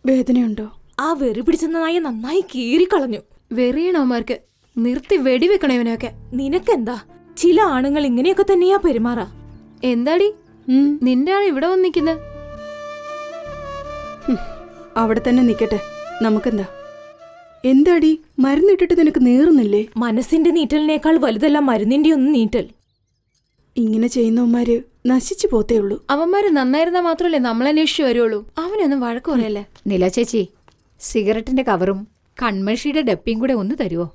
വേദനയുണ്ടോ? ആ വെറി പിടിച്ച നായ നന്നായി കീറിക്കളഞ്ഞു. വെറിയണവന്മാർക്ക് നിർത്തി വെടിവെക്കണം ഇവനെയൊക്കെ. നിനക്കെന്താ? ചില ആണുങ്ങൾ ഇങ്ങനെയൊക്കെ തന്നെയാ പെരുമാറാ. എന്താടി നിന്റെ ആൾ ഇവിടെ വന്നിക്കുന്നത്? അവിടെ തന്നെ നിക്കട്ടെ, നമുക്കെന്താ? എന്താടി മരുന്നിട്ടിട്ട് നിനക്ക് നേറുന്നില്ലേ? മനസ്സിന്റെ നീറ്റലിനേക്കാൾ വലുതല്ല മരുന്നിന്റെ ഒന്നും നീറ്റൽ. ഇങ്ങനെ ചെയ്യുന്നവന്മാര് നശിച്ചു പോത്തേ ഉള്ളൂ. അവന്മാര് നന്നായിരുന്നാ മാത്രമല്ലേ നമ്മളന്വേഷിച്ചു വരുള്ളൂ. അവനൊന്നും വഴക്ക് പറയല്ലേ. നില ചേച്ചി, സിഗരറ്റിന്റെ കവറും കൺമഷിയുടെ ഡപ്പിയും കൂടെ ഒന്ന് തരുമോ?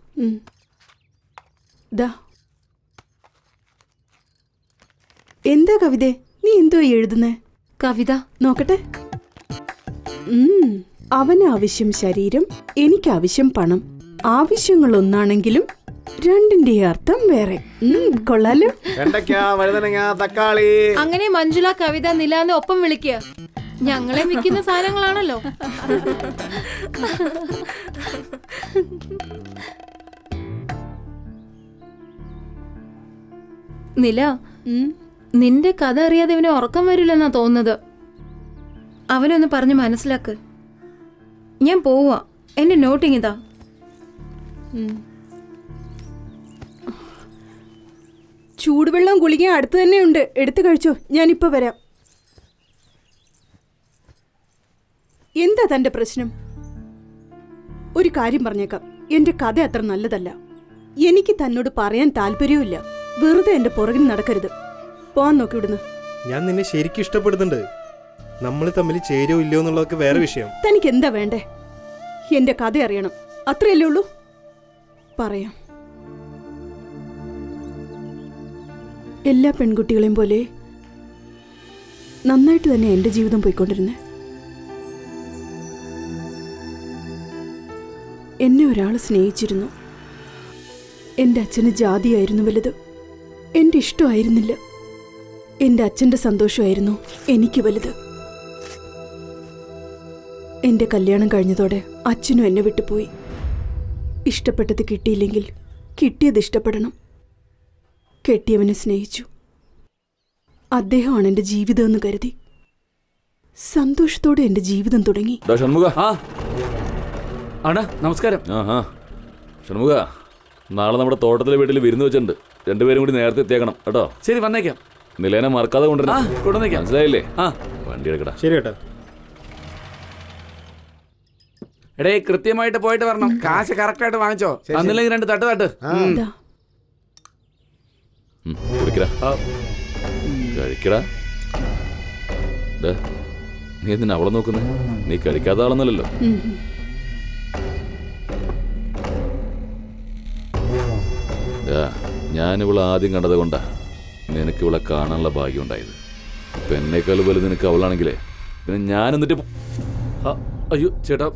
എന്താ കവിതേ, നീ എന്തോ എഴുതുന്നേ? കവിത നോക്കട്ടെ. അവന് ആവശ്യം ശരീരം, എനിക്കാവശ്യം പണം. ആവശ്യങ്ങൾ ഒന്നാണെങ്കിലും രണ്ടിന്റെ അർത്ഥം വേറെ. കൊള്ളാലോ. തക്കാളി. അങ്ങനെ മഞ്ജുള കവിത നിലാന്ന് ഒപ്പം വിളിക്കുക. ഞങ്ങളെ വിൽക്കുന്ന സാധനങ്ങളാണല്ലോ. നില, നിന്റെ കഥ അറിയാതെ ഇവന് ഉറക്കം വരില്ലെന്നാ തോന്നുന്നത്. അവനൊന്ന് പറഞ്ഞ് മനസ്സിലാക്ക്. ഞാൻ പോവാ, എന്റെ നോട്ടിങ് ഇതാ. ചൂടുവെള്ളവും ഗുളികയും അടുത്ത് തന്നെ ഉണ്ട്, എടുത്തു കഴിച്ചോ. ഞാനിപ്പോ വരാം. എന്താ തന്റെ പ്രശ്നം? ഒരു കാര്യം പറഞ്ഞേക്കാം, എന്റെ കഥ അത്ര നല്ലതല്ല. എനിക്ക് തന്നോട് പറയാൻ താല്പര്യവുമില്ല. വെറുതെ എന്റെ പുറകിൽ നടക്കരുത്. പോവാൻ നോക്കി ഇവിടുന്ന്. ഞാൻ നിന്നെ ശരിക്കും ഇഷ്ടപ്പെടുന്നുണ്ട്. നമ്മൾ തമ്മിൽ ചേരോ ഇല്ലയോ എന്നുള്ളതൊക്കെ വേറെ വിഷയം. തനിക്ക് എന്താ വേണ്ടേ? എന്റെ കഥ അറിയണം, അത്രയല്ലേ ഉള്ളൂ. പറയാം. എല്ലാ പെൺകുട്ടികളെയും പോലെ നന്നായിട്ട് തന്നെ എന്റെ ജീവിതം പോയിക്കൊണ്ടിരുന്നേ. എന്നെ ഒരാൾ സ്നേഹിച്ചിരുന്നു. എൻ്റെ അച്ഛന് ജാതിയായിരുന്നു വലുത്. എൻ്റെ ഇഷ്ടമായിരുന്നില്ല. എൻ്റെ അച്ഛൻ്റെ സന്തോഷമായിരുന്നു എനിക്ക് വലുത്. എൻ്റെ കല്യാണം കഴിഞ്ഞതോടെ അച്ഛനും എന്നെ വിട്ടുപോയി. ഇഷ്ടപ്പെട്ടത് കിട്ടിയില്ലെങ്കിൽ കിട്ടിയത് ഇഷ്ടപ്പെടണം. കെട്ടിയവനെ സ്നേഹിച്ചു. അദ്ദേഹമാണ് എൻ്റെ ജീവിതം എന്ന് കരുതി സന്തോഷത്തോടെ എൻ്റെ ജീവിതം തുടങ്ങി. നമസ്കാരം. ഷൺമുഖ, നാളെ നമ്മുടെ തോട്ടത്തിലെ വീട്ടിൽ വിരുന്ന് വെച്ചിട്ടുണ്ട്. രണ്ടുപേരും കൂടി നേരത്തെ എത്തിയേക്കണം കേട്ടോ. ശരി, വന്നേക്കാം. നിലേനെ മറക്കാതെ കൊണ്ടുവന്നേക്കാം. മനസ്സിലായില്ലേ? വണ്ടി എടുക്കടാ. ശരി കേട്ടോ. എടേ, കൃത്യമായിട്ട് പോയിട്ട് വരണം. കാശ് കറക്റ്റ് ആയിട്ട് വാങ്ങിച്ചോ. അന്നില്ലെങ്കിൽ 2 തട്ട്. കഴിക്കടാ. നീ എന്തിനാ അവളെ നോക്കുന്നേ? നീ കഴിക്കാത്ത ആളൊന്നുമല്ലല്ലോ. ഞാനിവളെ ആദ്യം കണ്ടത് കൊണ്ടാ നിനക്ക് ഇവളെ കാണാനുള്ള ഭാഗ്യം ഉണ്ടായത്. ഇപ്പൊ എന്നേക്കാൾ വലുത് നിനക്ക് അവളാണെങ്കിലേ പിന്നെ ഞാൻ എന്നിട്ട്. അയ്യോ ചേട്ടാ,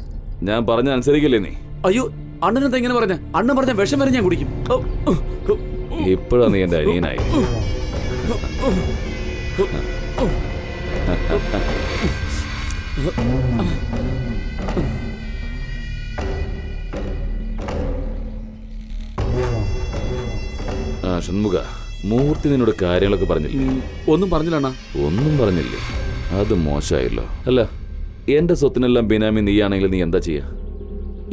ഞാൻ പറഞ്ഞ അനുസരിക്കില്ലേ നീ? അയ്യോ, അണ്ണനെന്താ ഇങ്ങനെ പറഞ്ഞ? അണ്ണൻ പറഞ്ഞ വിഷം വരെ ഞാൻ കുടിക്കും. ഇപ്പോഴാ നീ എന്റെ അനിയനായി. ഷൺമുഖ, മൂർത്തി നിന്നോട് കാര്യങ്ങളൊക്കെ പറഞ്ഞില്ലേ? ഒന്നും പറഞ്ഞില്ല. ഒന്നും പറഞ്ഞില്ലേ? അത് മോശമായല്ലോ. അല്ല, എന്റെ സ്വത്തിനെല്ലാം ബിനാമി നീയാണെങ്കിൽ നീ എന്താ ചെയ്യാ?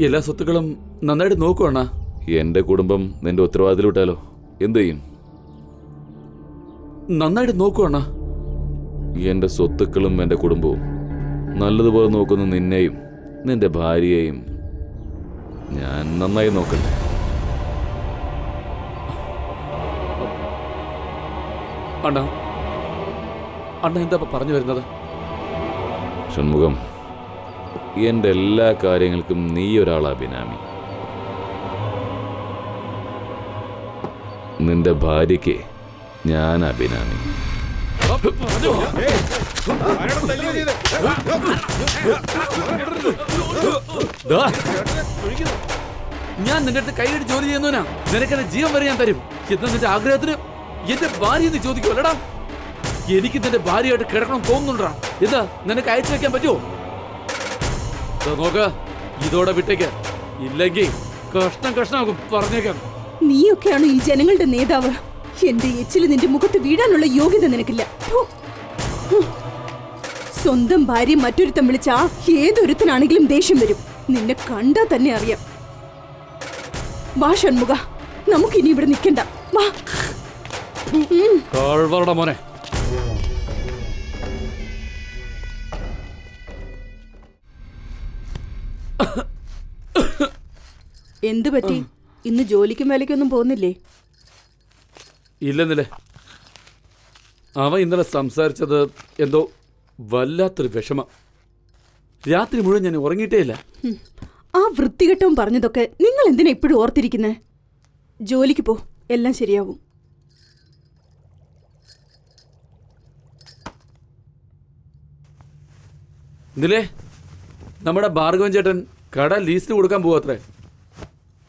എല്ലാ സ്വത്തുക്കളും നന്നായിട്ട് നോക്കുവാണ. എന്റെ കുടുംബം നിന്റെ ഉത്തരവാദിത്തത്തിൽ വിട്ടാലോ? എന്ത് ചെയ്യും? നന്നായിട്ട് നോക്കുവാണ. എന്റെ സ്വത്തുക്കളും എന്റെ കുടുംബവും നല്ലതുപോലെ നോക്കുന്ന നിന്നെയും നിന്റെ ഭാര്യയെയും ഞാൻ നന്നായി നോക്കണ്ടേ? അണ്ണ എന്താ പറഞ്ഞു വരുന്നത്? ഷൺമുഖം, എന്റെ എല്ലാ കാര്യങ്ങൾക്കും നീ ഒരാളാ ബിനാമി. നിന്റെ ഭാര്യയ്ക്ക് ഞാനാ ബിനാമി. ഞാൻ നിന്റെ അടുത്ത് കൈയിട്ട് ജോലി ചെയ്യുന്നവനാ. നിനക്കെന്നെ ജീവൻ വരെ ഞാൻ തരും. എന്നാ നിന്റെ ആഗ്രഹത്തിന് എന്റെ ഭാര്യ എന്ന് ചോദിക്കുമല്ലടാ. എനിക്ക് നിന്റെ ഭാര്യയായിട്ട് കിടക്കണം തോന്നുന്നുണ്ടാ. എന്താ നിനക്ക് അയച്ചു വെക്കാൻ പറ്റുമോ? നോക്ക, ഇതോടെ വിട്ടേക്ക്. ഇല്ലെങ്കിൽ കഷ്ണമാകും. പറഞ്ഞേക്കാം. നീയൊക്കെയാണ് ഈ ജനങ്ങളുടെ നേതാവ്. എന്റെ എച്ചില് നിന്റെ മുഖത്ത് വീഴാനുള്ള യോഗ്യത നിനക്കില്ല. സ്വന്തം ഭാര്യ മറ്റൊരുത്തം വിളിച്ചാ ഏതൊരുത്തനാണെങ്കിലും ദേഷ്യം വരും. നിന്നെ കണ്ടാ തന്നെ അറിയാം. വാ ഷൺമുഖ, നമുക്കിനി ഇവിടെ നിൽക്കണ്ട. വാ. കാഴ്വരുടെ മോനെ. എന്തു പറ്റി? ഇന്ന് ജോലിക്കും വേലയ്ക്കൊന്നും പോകുന്നില്ലേ? ഇല്ലെന്നില്ലേ, അവൻ ഇന്നലെ സംസാരിച്ചത് എന്തോ വല്ലാത്തൊരു വിഷമം. രാത്രി മുഴുവൻ ഞാൻ ഉറങ്ങിയിട്ടേ ഇല്ല. ആ വൃത്തികെട്ടവും പറഞ്ഞതൊക്കെ നിങ്ങൾ എന്തിനാ ഇപ്പോഴും ഓർത്തിരിക്കുന്നേ? ജോലിക്ക് പോ, എല്ലാം ശരിയാവും. നിലേ, നമ്മുടെ ഭാർഗവൻ ചേട്ടൻ കട ലീസിന് കൊടുക്കാൻ പോവാത്രേ.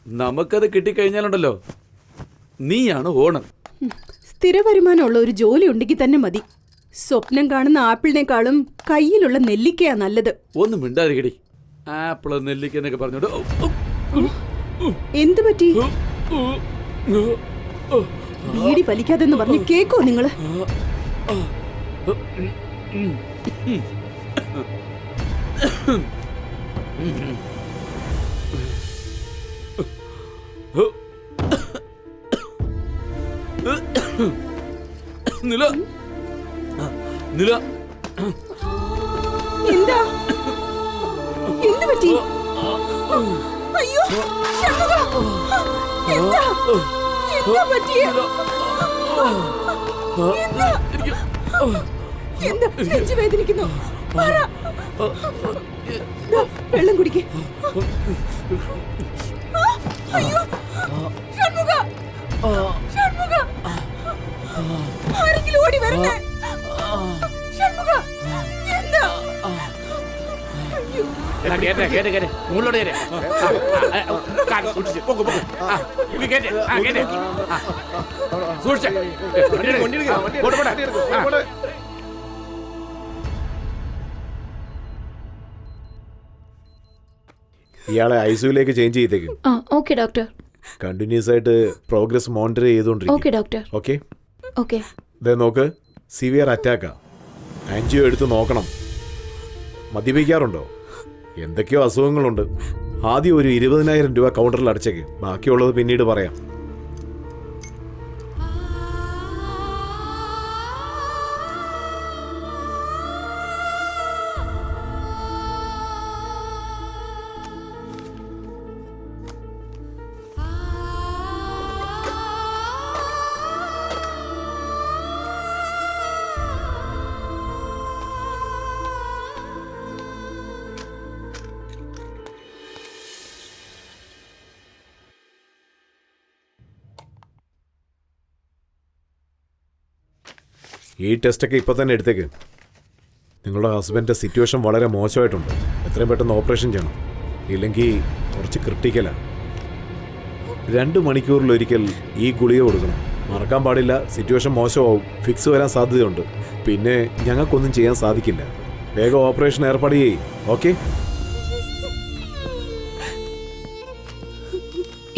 നമുക്കത് കിട്ടിക്കഴിഞ്ഞാലുണ്ടല്ലോ, നീയാണ് ഓണം. സ്ഥിര വരുമാനമുള്ള ഒരു ജോലി ഉണ്ടെങ്കിൽ തന്നെ മതി. സ്വപ്നം കാണുന്ന ആപ്പിളിനേക്കാളും കയ്യിലുള്ള നെല്ലിക്കയാ നല്ലത്. ഒന്നും മിണ്ടാതിരിക്കടി. ആപ്പിള് നെല്ലിക്ക എന്നൊക്കെ പറഞ്ഞോണ്ട് എന്തു പറ്റി? ബീഡി വലിക്കാതെന്ന് പറഞ്ഞ് കേക്കോ നിങ്ങള്? നില നില എന്താ? എന്തു പറ്റി? അയ്യോ ഷൺമുഖ! എന്താ? എന്താ പറ്റിയെ? എന്താ? എന്താ? നെഞ്ച് വേദനിക്കുന്നു. പറ. ദാ, വെള്ളം കുടിക്ക്. അയ്യോ ഷൺമുഖ! ഷൺമുഖ! ആരെങ്കിലും ഓടി വരണേ. ഷൺമുഖ! എന്താ? ഇയാളെ ഐസിയുലേക്ക് ചേഞ്ച് ചെയ്തേക്കും. ആ ഓക്കെ ഡോക്ടർ. കണ്ടിന്യൂസ് ആയിട്ട് പ്രോഗ്രസ് മോണിറ്റർ ചെയ്തുകൊണ്ടിരിക്കും. Okay doctor. Okay okay. ഇതേ നോക്ക്, സിവിയർ അറ്റാക്കാ. ആൻജിയോ എടുത്ത് നോക്കണം. മദ്യപിക്കാറുണ്ടോ? എന്തൊക്കെയോ അസുഖങ്ങളുണ്ട്. ആദ്യം ഒരു 20,000 രൂപ കൗണ്ടറിൽ അടച്ചേക്ക്. ബാക്കിയുള്ളത് പിന്നീട് പറയാം. ഈ ടെസ്റ്റൊക്കെ ഇപ്പോൾ തന്നെ എടുത്തേക്ക്. നിങ്ങളുടെ ഹസ്ബൻഡിൻ്റെ സിറ്റുവേഷൻ വളരെ മോശമായിട്ടുണ്ട്. എത്രയും പെട്ടെന്ന് ഓപ്പറേഷൻ ചെയ്യണം. ഇല്ലെങ്കിൽ കുറച്ച് ക്രിട്ടിക്കലാണ്. 2 മണിക്കൂറിലൊരിക്കൽ ഈ ഗുളിക കൊടുക്കണം. മറക്കാൻ പാടില്ല. സിറ്റുവേഷൻ മോശമാവും. ഫിക്സ് വരാൻ സാധ്യതയുണ്ട്. പിന്നെ ഞങ്ങൾക്കൊന്നും ചെയ്യാൻ സാധിക്കില്ല. വേഗം ഓപ്പറേഷൻ ഏർപ്പാട് ചെയ്യ്. ഓക്കെ?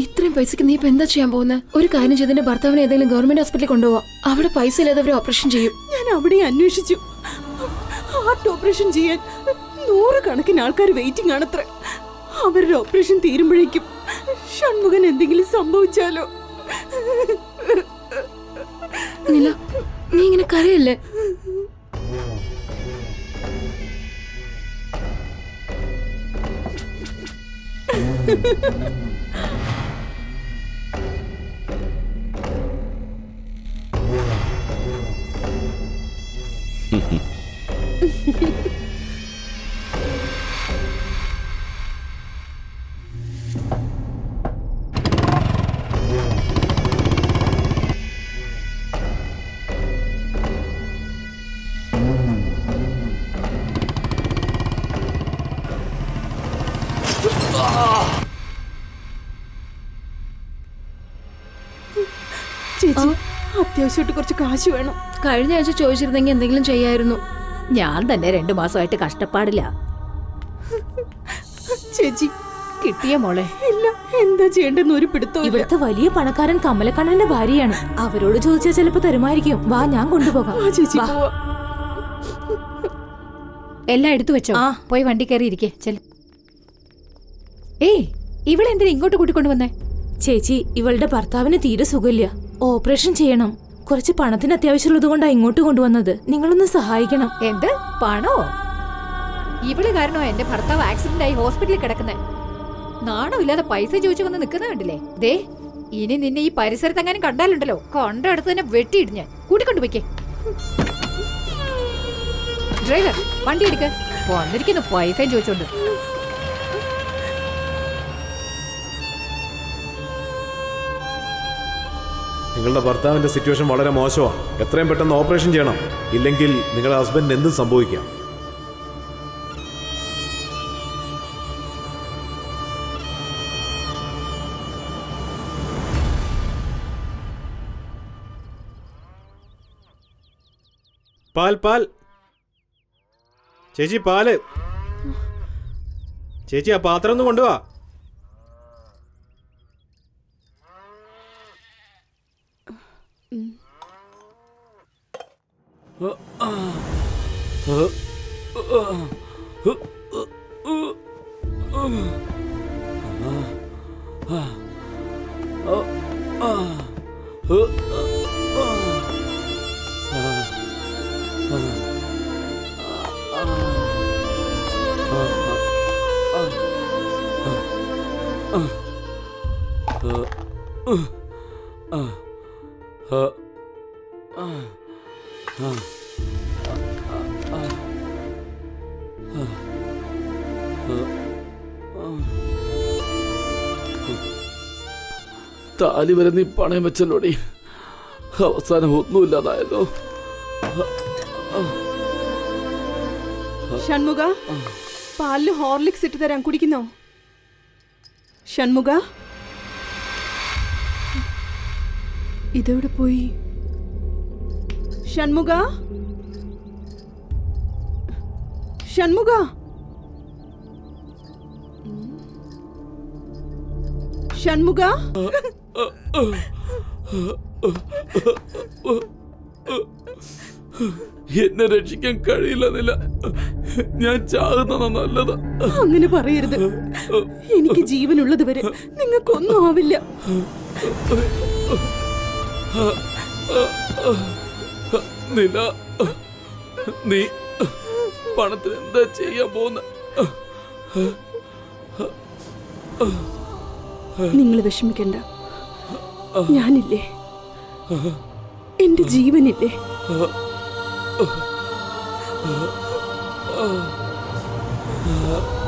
ഇത്രയും പൈസക്ക് നീ ഇപ്പൊ എന്താ ചെയ്യാൻ പോകുന്നത്? ഒരു കാര്യം ചെയ്തതിന്റെ ഭർത്താവിനെ ഏതെങ്കിലും ഗവൺമെന്റ് ഹോസ്പിറ്റലിൽ കൊണ്ടുപോവാ. അവിടെ പൈസ ഇല്ലാതെ അവർ ഓപ്പറേഷൻ ചെയ്യും. ഞാൻ അവിടെ അന്വേഷിച്ചു. ഹാർട്ട് ഓപ്പറേഷൻ ചെയ്യാൻ 100 കണക്കിന് ആൾക്കാർ വെയിറ്റിംഗ് ആണത്ര. അവരുടെ ഓപ്പറേഷൻ തീരുമ്പോഴേക്കും ഷൺമുഖൻ എന്തെങ്കിലും സംഭവിച്ചാലോ? നില, നീ ഇങ്ങനെ കരയല്ലേ? ചേച്ചി, അത്യാവശ്യമായിട്ട് കുറച്ച് കാശ് വേണം. കഴിഞ്ഞ ആഴ്ച ചോദിച്ചിരുന്നെങ്കിൽ എന്തെങ്കിലും ചെയ്യായിരുന്നു. ഞാൻ തന്നെ 2 മാസമായിട്ട് കഷ്ടപ്പാടില്ല. ചേച്ചി, കിട്ടിയ മോളെ. ഇല്ല, എന്താ ചെയ്യേണ്ടെന്ന് ഒരു പിടുത്തവും ഇല്ല. ഇവിടുത്തെ വലിയ പണക്കാരൻ കമലക്കണ്ണന്റെ ഭാര്യയാണ്. അവരോട് ചോദിച്ചാൽ ചിലപ്പോ തരുമായിരിക്കും. വാ, ഞാൻ കൊണ്ടുപോകാം. ആ ചേച്ചി, വാ. പോവാം. എല്ലാം എടുത്തു വെച്ചോ? പോയി വണ്ടി കയറി ഇരിക്കേ ചെൽ. ഏയ്, ഇവളെന്തിനാ ഇങ്ങോട്ട് കൂട്ടിക്കൊണ്ടുവന്നേ? ചേച്ചി, ഇവളുടെ ഭർത്താവിന് തീരെ സുഖമില്ല. ഓപ്പറേഷൻ ചെയ്യണം. കുറച്ച് പണത്തിന് അത്യാവശ്യമുള്ളത് കൊണ്ടാണ് ഇങ്ങോട്ട് കൊണ്ടുവന്നത്. നിങ്ങളൊന്ന് സഹായിക്കണം. എന്ത് പണോ? ഇവള് കാരണോ എന്റെ ഭർത്താവ് ആക്സിഡന്റ് ആയി ഹോസ്പിറ്റലിൽ കിടക്കുന്നേ. നാണോ ഇല്ലാതെ പൈസ ചോദിച്ചു വന്ന് നിൽക്കുന്ന കണ്ടില്ലേ? ദേ, ഇനി നിന്നെ ഈ പരിസരത്ത് എങ്ങാനും കണ്ടാലുണ്ടല്ലോ, കണ്ടടുത്ത് തന്നെ വെട്ടിയിടിഞ്ഞ് കൂട്ടിക്കൊണ്ടുപോയിക്കേ. ഡ്രൈവർ, വണ്ടി എടുക്ക. വന്നിരിക്കുന്നു പൈസയും ചോദിച്ചോണ്ട്. നിങ്ങളുടെ ഭർത്താവിന്റെ സിറ്റുവേഷൻ വളരെ മോശമാണ്. എത്രയും പെട്ടെന്ന് ഓപ്പറേഷൻ ചെയ്യണം. ഇല്ലെങ്കിൽ നിങ്ങളുടെ ഹസ്ബൻഡിന് എന്തും സംഭവിക്കാം. പാൽ പാൽ ചേച്ചി, പാല്. ചേച്ചി, ആ പാത്രം ഒന്ന് കൊണ്ടുവാ. താലി വരെ നീ പണയം വെച്ചല്ലോടി. അവസാനം ഒന്നുമില്ലാതായല്ലോ. ഷൺമുഖ, പാലില് ഹോർലിക്സ് ഇട്ട് തരാൻ, കുടിക്കുന്നോ? ഷൺമുഖ, ഇതെവിടെ പോയി? ഷൺമുഖ, ഷൺമുഖ, ഷൺമുഖ. എന്നെ രക്ഷിക്കാൻ കഴിയില്ലെന്നില്ല. ഞാൻ ചാകുന്നതാ നല്ലത്. അങ്ങനെ പറയരുത്. എനിക്ക് ജീവനുള്ളത് വരെ നിങ്ങൾക്കൊന്നും ആവില്ല. നില, നീ പണത്തിന് എന്താ ചെയ്യാൻ പോകുന്ന? നിങ്ങൾ വിഷമിക്കണ്ട. ഞാനില്ലേ, എന്റെ ജീവനില്ലേ.